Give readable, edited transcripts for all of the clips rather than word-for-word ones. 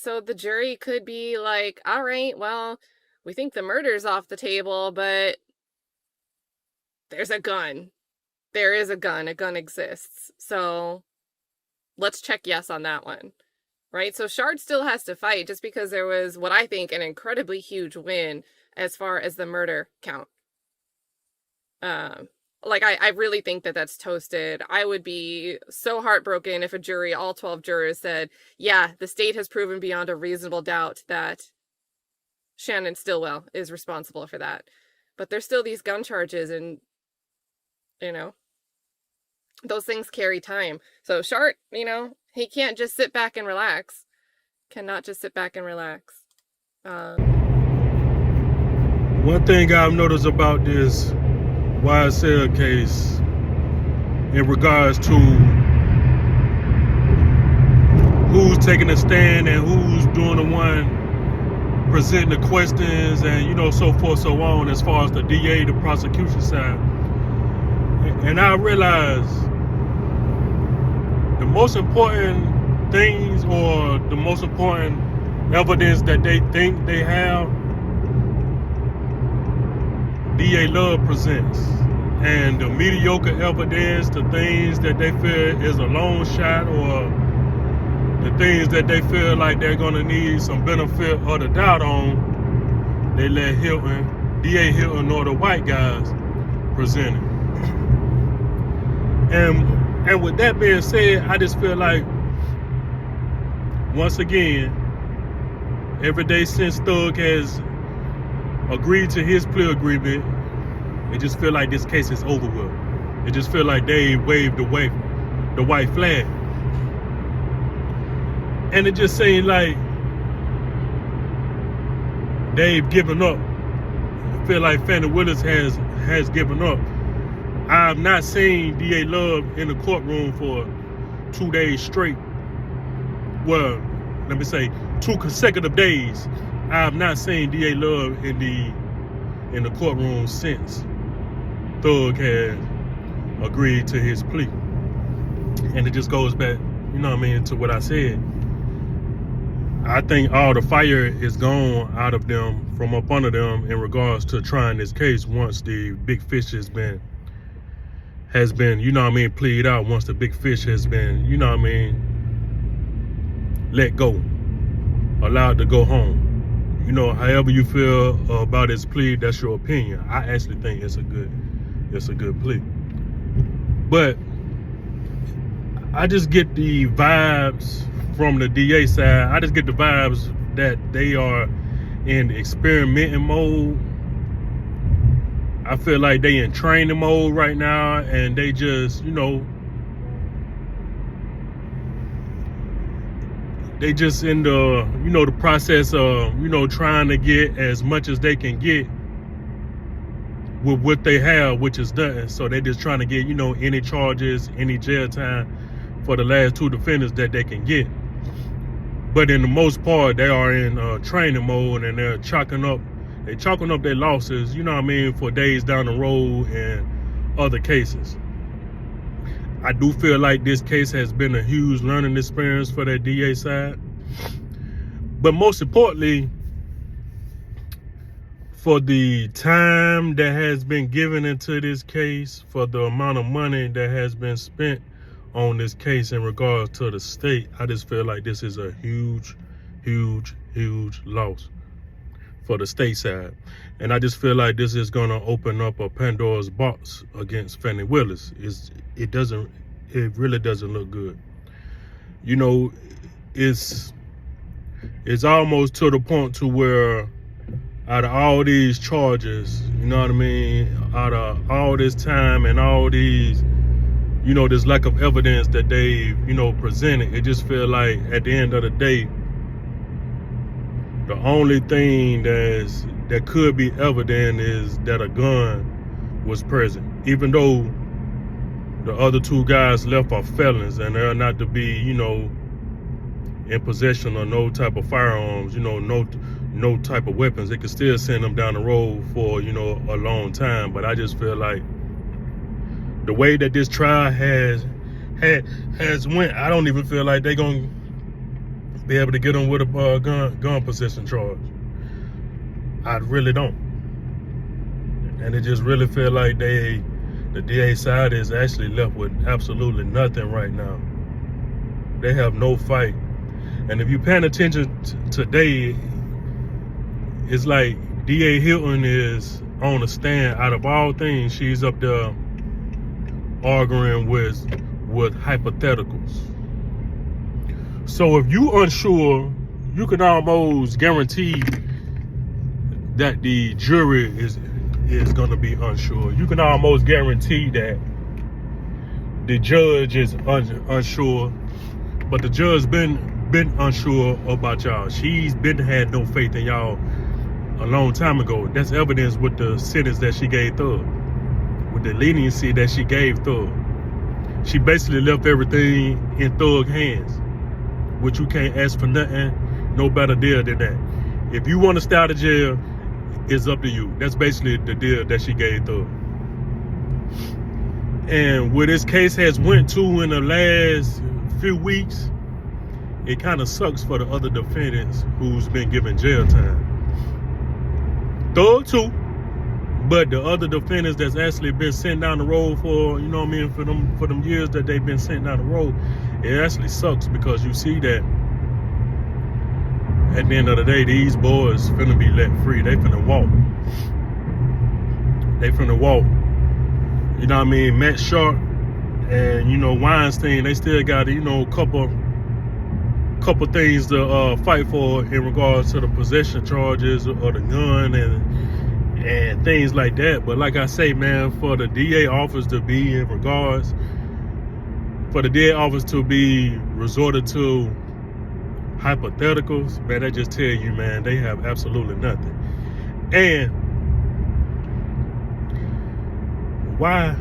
So the jury could be like, all right, well, we think the murder's off the table, but there's a gun. There is a gun. A gun exists. So let's check yes on that one. Right? So Shard still has to fight just because there was what I think an incredibly huge win as far as the murder count. I really think that that's toasted. I would be so heartbroken if a jury, all 12 jurors, said, yeah, the state has proven beyond a reasonable doubt that Shannon Stillwell is responsible for that. But there's still these gun charges, and, you know, those things carry time. So Shard, he can't just sit back and relax. Cannot just sit back and relax. One thing I've noticed about this YSL case in regards to who's taking a stand and who's doing the one presenting the questions and so forth, so on, as far as the DA, the prosecution side. And I realize the most important things or the most important evidence that they think they have, DA Love presents. And the mediocre evidence, the things that they feel is a long shot, or the things that they feel like they're going to need some benefit of the doubt on, they let DA Hilton or the white guys present it. And with that being said, I just feel like, once again, every day since Thug has agreed to his plea agreement, it just feel like this case is over with. It just feel like they waved the white flag. And it just seems like they've given up. I feel like Fannie Willis has given up. I've not seen DA Love in the courtroom for 2 days straight. Well, let me say 2 consecutive days. I have not seen DA Love in the courtroom since Thug has agreed to his plea. And it just goes back, to what I said. I think all the fire is gone out of them, from up under them, in regards to trying this case once the big fish has been plead out, once the big fish has been, let go, allowed to go home. However you feel about his plea, that's your opinion. I actually think it's a good plea. But I just get the vibes from the DA side. I just get the vibes that they are in experimenting mode. I feel like they in training mode right now, and they just, they just in the, the process of, trying to get as much as they can get with what they have, which is nothing. So they just trying to get, any charges, any jail time for the last 2 defendants that they can get. But in the most part, they are in training mode, and they're chalking up their losses, for days down the road and other cases. I do feel like this case has been a huge learning experience for that DA side. But most importantly, for the time that has been given into this case, for the amount of money that has been spent on this case in regards to the state, I just feel like this is a huge, huge, huge loss for the state side. And I just feel like this is going to open up a Pandora's box against Fannie Willis. It really doesn't look good. It's almost to the point to where, out of all these charges, out of all this time and all these, this lack of evidence that they've, presented, it just feel like at the end of the day, the only thing that could be evident is that a gun was present, even though the other 2 guys left are felons and they're not to be, in possession of no type of firearms, no type of weapons. They could still send them down the road for, a long time. But I just feel like the way that this trial has went, I don't even feel like they're gonna be able to get them with a gun possession charge. I really don't. And it just really feel like the DA side is actually left with absolutely nothing right now. They have no fight. And if you're paying attention today, it's like DA Hilton is on the stand. Out of all things, she's up there arguing with hypotheticals. So if you unsure, you can almost guarantee that the jury is going to be unsure. You can almost guarantee that the judge is unsure, but the judge been unsure about y'all. She's been had no faith in y'all a long time ago. That's evidence with the sentence that she gave Thug, with the leniency that she gave Thug. She basically left everything in Thug's hands, which you can't ask for nothing no better deal than that. If you want to stay out of jail, it's up to you. That's basically the deal that she gave Thug. And where this case has went to in the last few weeks, it kind of sucks for the other defendants who's been given jail time. Thug too, but the other defendants that's actually been sent down the road for, you know what I mean, for them years that they've been sent down the road, it actually sucks because you see that at the end of the day, these boys finna be let free. They finna walk. They finna walk. You know what I mean? Matt Sharp and, you know, Weinstein, they still got, you know, couple things to fight for in regards to the possession charges or the gun and things like that. But like I say, man, for the DA office to be in regards, for the DA office to be resorted to hypotheticals, man, that just tell you, man, they have absolutely nothing. And why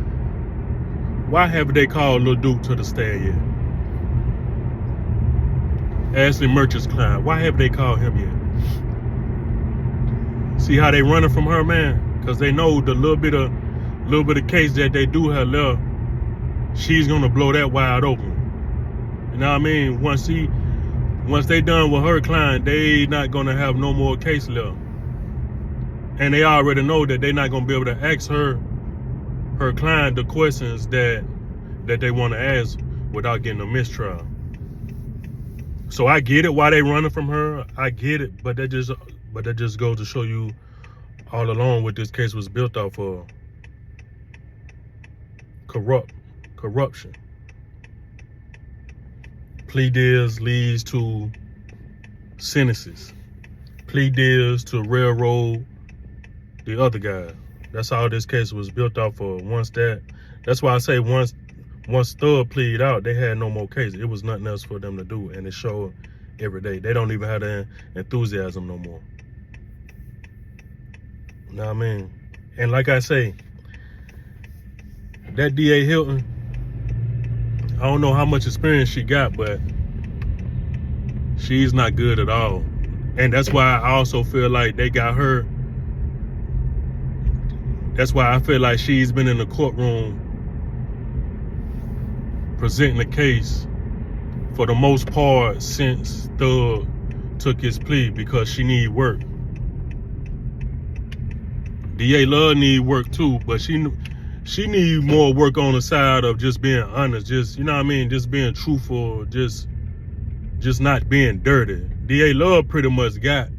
haven't they called Lil Duke to the stand yet? Ashley Merchant's client, why haven't they called him yet? See how they running from her, man? Because they know the little bit of case that they do have left, she's gonna blow that wide open. You know what I mean? Once they done with her client, they not gonna have no more case left. And they already know that they're not gonna be able to ask her client the questions that they want to ask without getting a mistrial. So I get it why they running from her. I get it, but that just goes to show you all along what this case was built off of. Corruption. Plea deals leads to sentences. Plea deals to railroad the other guy. That's how this case was built off of. That's why I say once Thug pleaded out, they had no more case. It was nothing else for them to do, and it showed every day. They don't even have the enthusiasm no more. You know what I mean? And like I say, that DA Hilton, I don't know how much experience she got, but she's not good at all. And that's why I also feel like they got her. That's why I feel like she's been in the courtroom presenting the case for the most part since Thug took his plea, because she need work. DA Love need work too, but she need more work on the side of just being honest, just, you know what I mean, just being truthful, just not being dirty. DA Love pretty much got,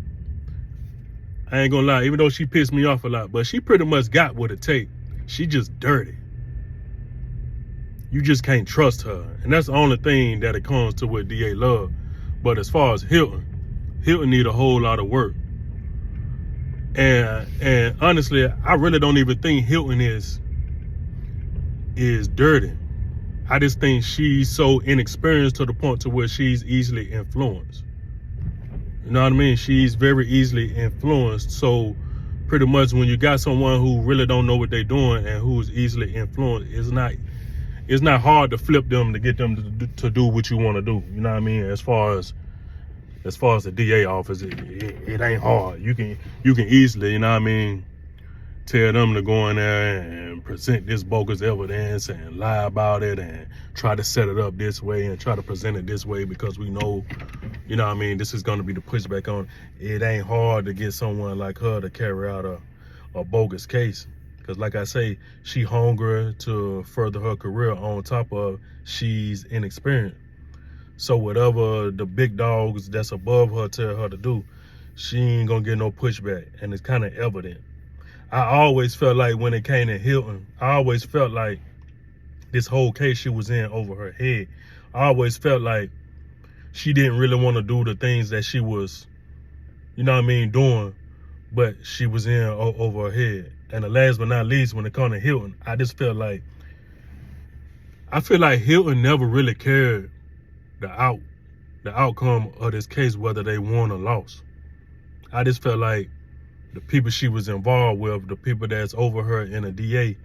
I ain't gonna lie, even though she pissed me off a lot, but she pretty much got what it takes. She just dirty. You just can't trust her. And that's the only thing that it comes to with DA Love. But as far as Hilton need a whole lot of work. And honestly, I really don't even think Hilton is dirty. I just think she's so inexperienced to the point to where she's easily influenced. You know what I mean? She's very easily influenced. So pretty much when you got someone who really don't know what they're doing and who's easily influenced, it's not hard to flip them to get them to do what you want to do. You know what I mean? As far as the DA office, it ain't hard. You can easily, you know what I mean, tell them to go in there and present this bogus evidence and lie about it and try to set it up this way and try to present it this way because we know, you know what I mean, this is going to be the pushback on it. Ain't hard to get someone like her to carry out a bogus case. Because like I say, she hungry to further her career on top of she's inexperienced. So whatever the big dogs that's above her tell her to do, she ain't going to get no pushback. And it's kind of evident. I always felt like when it came to Hilton, I always felt like this whole case she was in over her head. I always felt like she didn't really want to do the things that she was, you know what I mean, doing, but she was in over her head. And the last but not least, when it comes to Hilton, I feel like Hilton never really cared the outcome of this case, whether they won or lost. I just felt like the people she was involved with, the people that's over her in a DA,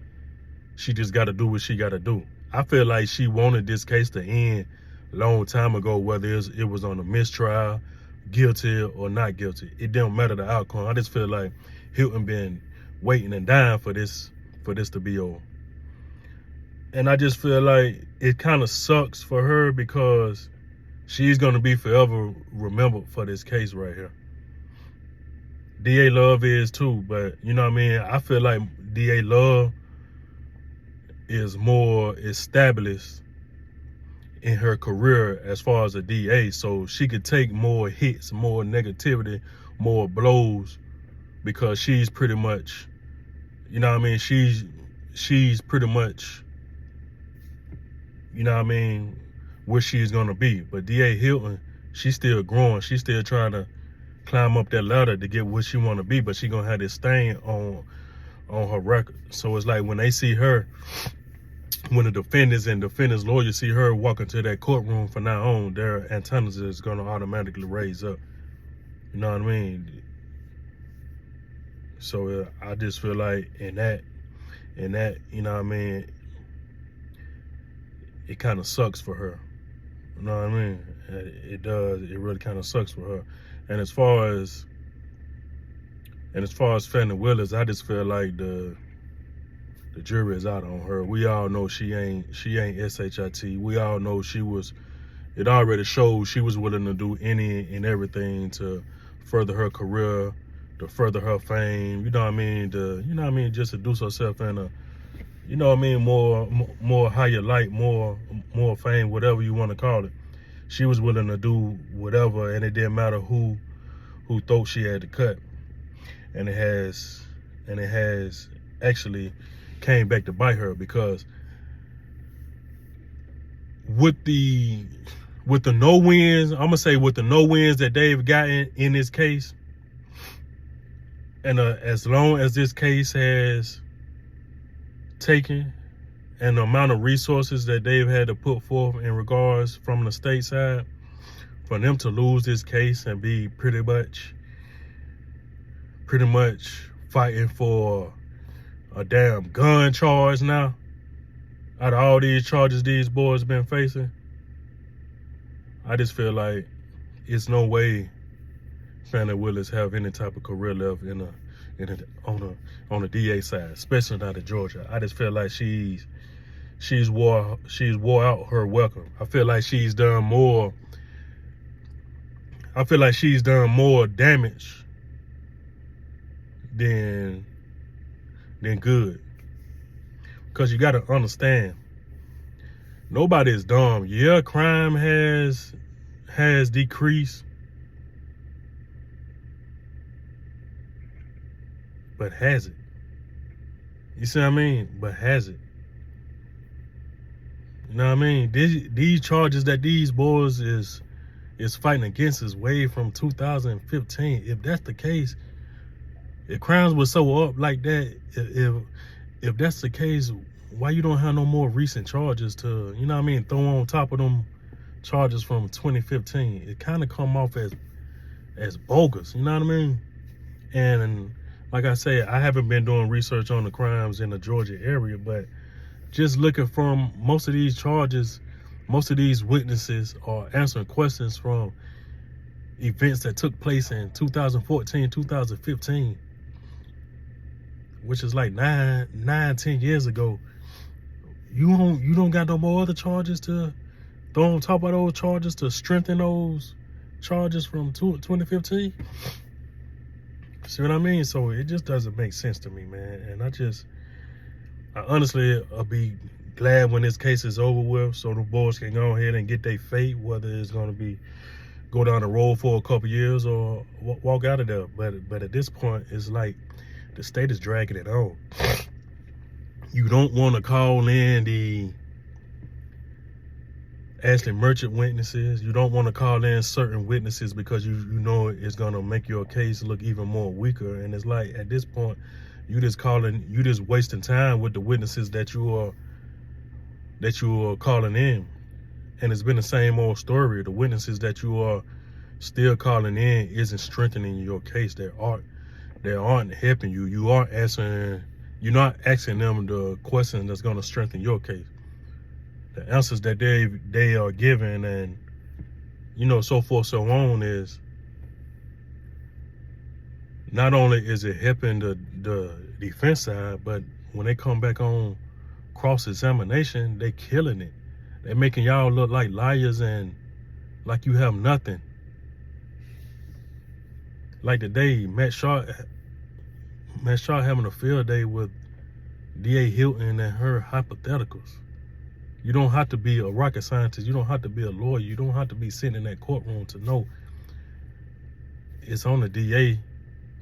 she just got to do what she got to do. I feel like she wanted this case to end a long time ago, whether it was on a mistrial, guilty or not guilty. It didn't matter the outcome. I just feel like Hilton been waiting and dying for this to be over. And I just feel like it kind of sucks for her because she's going to be forever remembered for this case right here. DA Love is too, but you know what I mean? I feel like DA Love is more established in her career as far as a DA, so she could take more hits, more negativity, more blows, because she's pretty much, you know what I mean, she's pretty much, you know what I mean, where she's gonna be. But DA Hilton, she's still growing, she's still trying to climb up that ladder to get what she want to be, but she gonna have this stain on her record. So it's like when they see her, when the defendants and defendants lawyers see her walk into that courtroom from now on, their antennas is gonna automatically raise up. You know what I mean? So I just feel like in that, you know what I mean, it kind of sucks for her. You know what I mean? It does. It really kind of sucks for her. And as far as Fannie Willis, I just feel like the jury is out on her. We all know she ain't SHIT. We all know it already showed she was willing to do any and everything to further her career, to further her fame. You know what I mean? Just seduce herself in a, you know what I mean, more higher light, more fame, whatever you want to call it. She was willing to do whatever, and it didn't matter who thought she had to cut. And it has actually came back to bite her, because with the no wins, I'm gonna say with the no wins that they've gotten in this case, and as long as this case has taken, and the amount of resources that they've had to put forth in regards from the state side, for them to lose this case and be pretty much fighting for a damn gun charge now, out of all these charges these boys been facing, I just feel like it's no way Fannie Willis have any type of career left on the DA side, especially not in Georgia. I just feel like she's wore out her welcome. I feel like she's done more damage than good. Because you got to understand, nobody is dumb. Yeah, crime has decreased, but has it? You see what I mean? But has it? You know what I mean? These charges that these boys is fighting against is way from 2015. If that's the case, if crimes were so up like that, if that's the case, why you don't have no more recent charges to, you know what I mean, throw on top of them charges from 2015? It kind of come off as bogus, you know what I mean? And like I said, I haven't been doing research on the crimes in the Georgia area, but just looking from most of these charges, most of these witnesses are answering questions from events that took place in 2014, 2015. which is like 10 years ago. You don't got no more other charges to throw on top of those charges to strengthen those charges from 2015. See what I mean? So it just doesn't make sense to me, man. And I honestly, I'll be glad when this case is over with, so the boys can go ahead and get their fate, whether it's going to be go down the road for a couple years or walk out of there. But at this point, it's like the state is dragging it on. You don't want to call in the Ashley Merchant witnesses. You don't want to call in certain witnesses because you know it's going to make your case look even more weaker. And it's like, at this point, you just wasting time with the witnesses that you are calling in. And it's been the same old story. The witnesses that you are still calling in isn't strengthening your case. They aren't helping you. You're not asking them the question that's going to strengthen your case. The answers that they are giving, and so forth, so on, is not only is it helping the defense side, but when they come back on cross-examination, they killing it. They're making y'all look like liars and like you have nothing. Like today, Matt Shaw having a field day with D.A. Hilton and her hypotheticals. You don't have to be a rocket scientist. You don't have to be a lawyer. You don't have to be sitting in that courtroom to know it's on the DA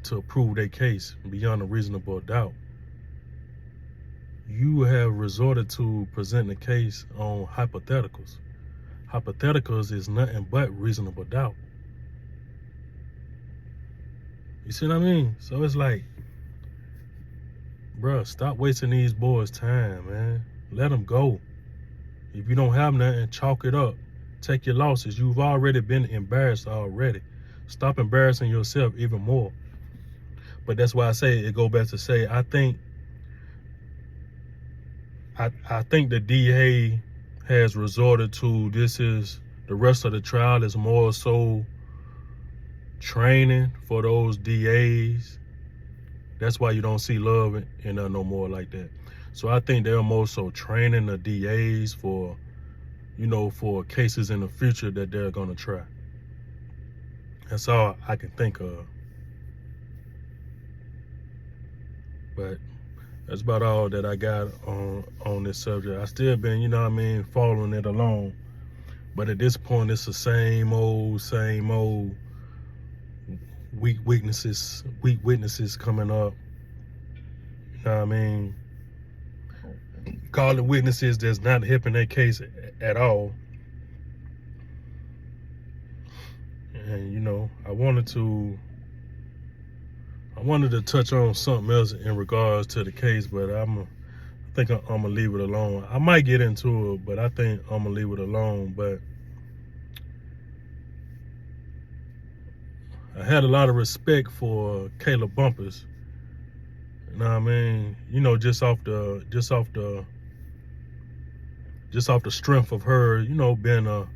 to prove their case beyond a reasonable doubt. You have resorted to presenting a case on hypotheticals. Hypotheticals is nothing but reasonable doubt. You see what I mean? So it's like, bruh, stop wasting these boys' time, man. Let them go. If you don't have nothing, chalk it up. Take your losses. You've already been embarrassed already. Stop embarrassing yourself even more. But that's why I say, it go back to say, I think the DA has resorted to, this is the rest of the trial is more so training for those DAs. That's why you don't see love in no more like that. So I think they're more so training the DAs for, for cases in the future that they're gonna try. That's all I can think of. But that's about all that I got on this subject. I still been, following it along. But at this point, it's the same old weak witnesses coming up. You know what I mean? Calling witnesses that's not helping their case at all. And I wanted to touch on something else in regards to the case, but I think I'm gonna leave it alone. I might get into it, but I think I'm gonna leave it alone. But I had a lot of respect for Kayla Bumpers. You know what I mean? Just off the strength of her, being a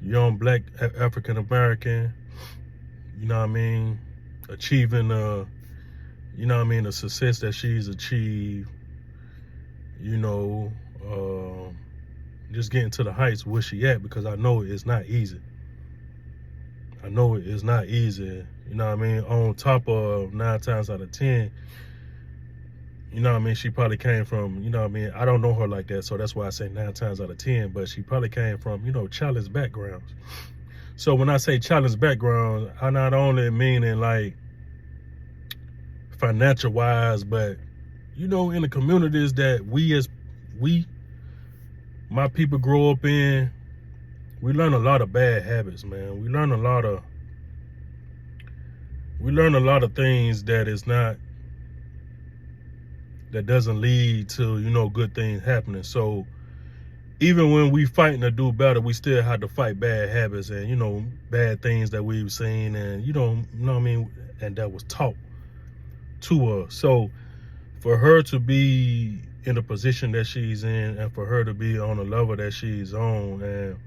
young black African American, achieving the success that she's achieved, just getting to the heights where she at, because I know it's not easy. On top of 9 times out of 10, she probably came from, I don't know her like that, so that's why I say 9 times out of 10, but she probably came from, challenged backgrounds. So when I say challenged backgrounds, I not only meaning like financial wise, but, in the communities that my people grow up in, we learn a lot of bad habits, man. We learn a lot of things that doesn't lead to, good things happening. So even when we fighting to do better, we still have to fight bad habits and, bad things that we've seen and, and that was taught to us. So for her to be in the position that she's in, and for her to be on the level that she's on, and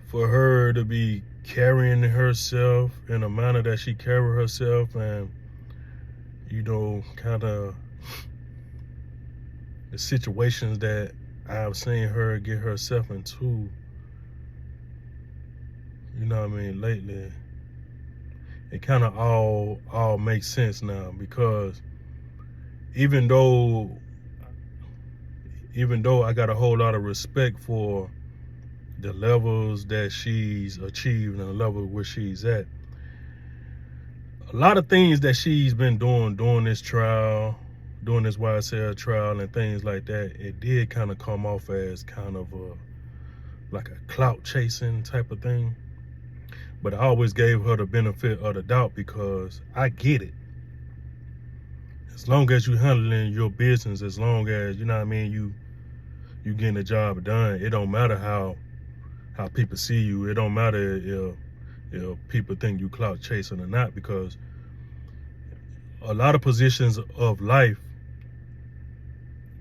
for her to be carrying herself in a manner that she carry herself, and kind of the situations that I've seen her get herself into, lately, it kind of all makes sense now, because even though I got a whole lot of respect for the levels that she's achieved and the level where she's at, a lot of things that she's been doing this trial, doing this YSL trial and things like that, it did kind of come off as kind of like a clout chasing type of thing. But I always gave her the benefit of the doubt, because I get it. As long as you handling your business, as long as, you getting the job done, it don't matter how people see you. It don't matter if people think you clout chasing or not, because a lot of positions of life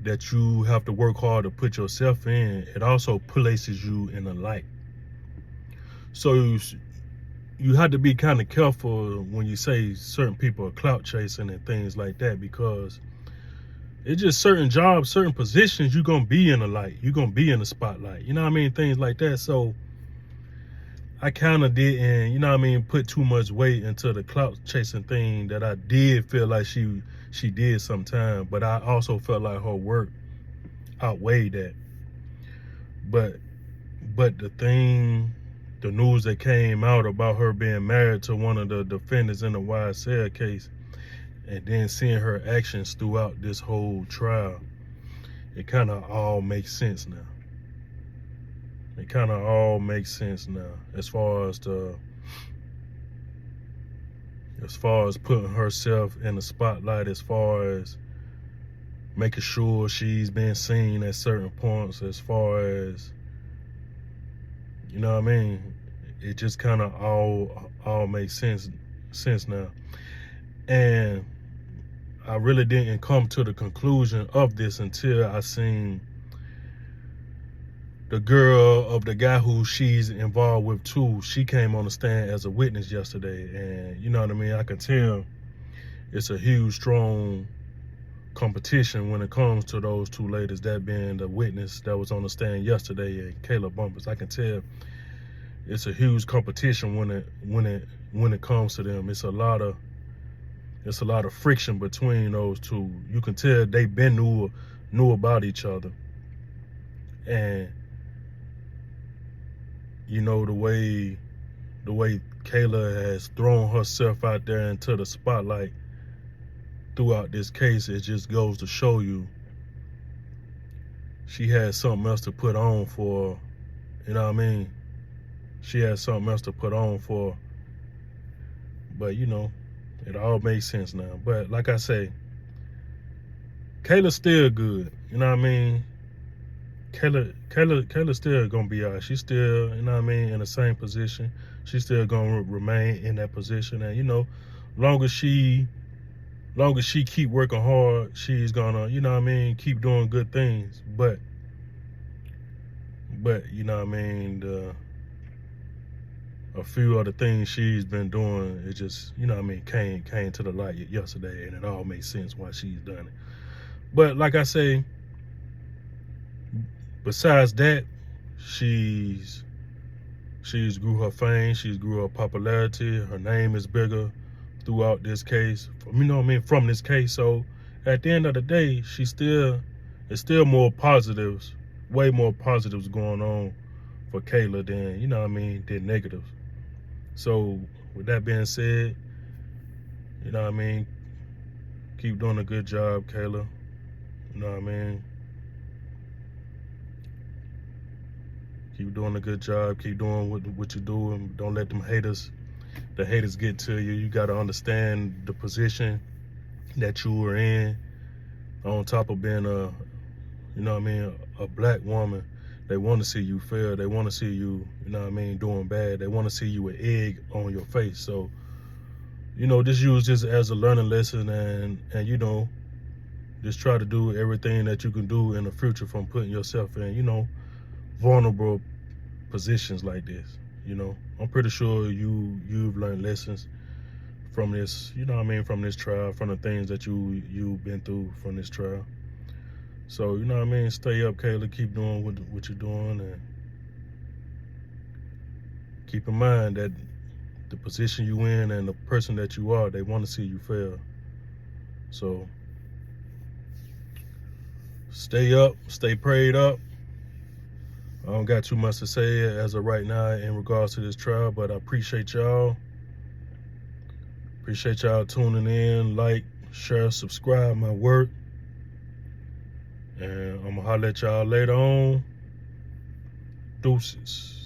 that you have to work hard to put yourself in, it also places you in the light. So you have to be kind of careful when you say certain people are clout chasing and things like that, because it's just certain jobs, certain positions, you're going to be in the light. You're going to be in the spotlight. Things like that. So I kind of didn't, put too much weight into the clout chasing thing that I did feel like she did sometime, but I also felt like her work outweighed that. But the news that came out about her being married to one of the defendants in the YSL case, and then seeing her actions throughout this whole trial, it kind of all makes sense now. It kind of all makes sense now, as far as putting herself in the spotlight, as far as making sure she's been seen at certain points, as far as, it just kind of all makes sense now. And I really didn't come to the conclusion of this until I seen the girl of the guy who she's involved with too. She came on the stand as a witness yesterday, and I can tell it's a huge, strong competition when it comes to those two ladies, that being the witness that was on the stand yesterday and Kayla Bumpers. I can tell it's a huge competition when it comes to them. It's a lot of friction between those two. You can tell they been knew about each other. And the way Kayla has thrown herself out there into the spotlight throughout this case, it just goes to show you she had something else to put on for, she had something else to put on for. But it all makes sense now. But like I say, Kayla's still good. Kayla's still gonna be all right. She's still, in the same position. She's still gonna remain in that position. And long as she keep working hard, she's gonna, keep doing good things. But a few of the things she's been doing, it just, came to the light yesterday, and it all makes sense why she's done it. But like I say, besides that, she's grew her fame, she's grew her popularity, her name is bigger throughout this case, from this case. So at the end of the day, it's still more positives, way more positives going on for Kayla than, than negatives. So with that being said, keep doing a good job, Kayla. Keep doing a good job. Keep doing what you do, and don't let the haters get to you. You got to understand the position that you were in. On top of being a black woman, they want to see you fail. They want to see you, doing bad. They want to see you with egg on your face. So, just use this as a learning lesson, and just try to do everything that you can do in the future from putting yourself in, vulnerable positions like this. I'm pretty sure you've learned lessons from this, you know what I mean, from this trial, from the things that you've been through from this trial. So, you know what I mean, stay up, Kayla, keep doing what you're doing, and keep in mind that the position you in and the person that you are, they want to see you fail. So stay up, stay prayed up. I don't got too much to say as of right now in regards to this trial, but I appreciate y'all. Appreciate y'all tuning in. Like, share, subscribe my work. And I'm going to holler at y'all later on. Deuces.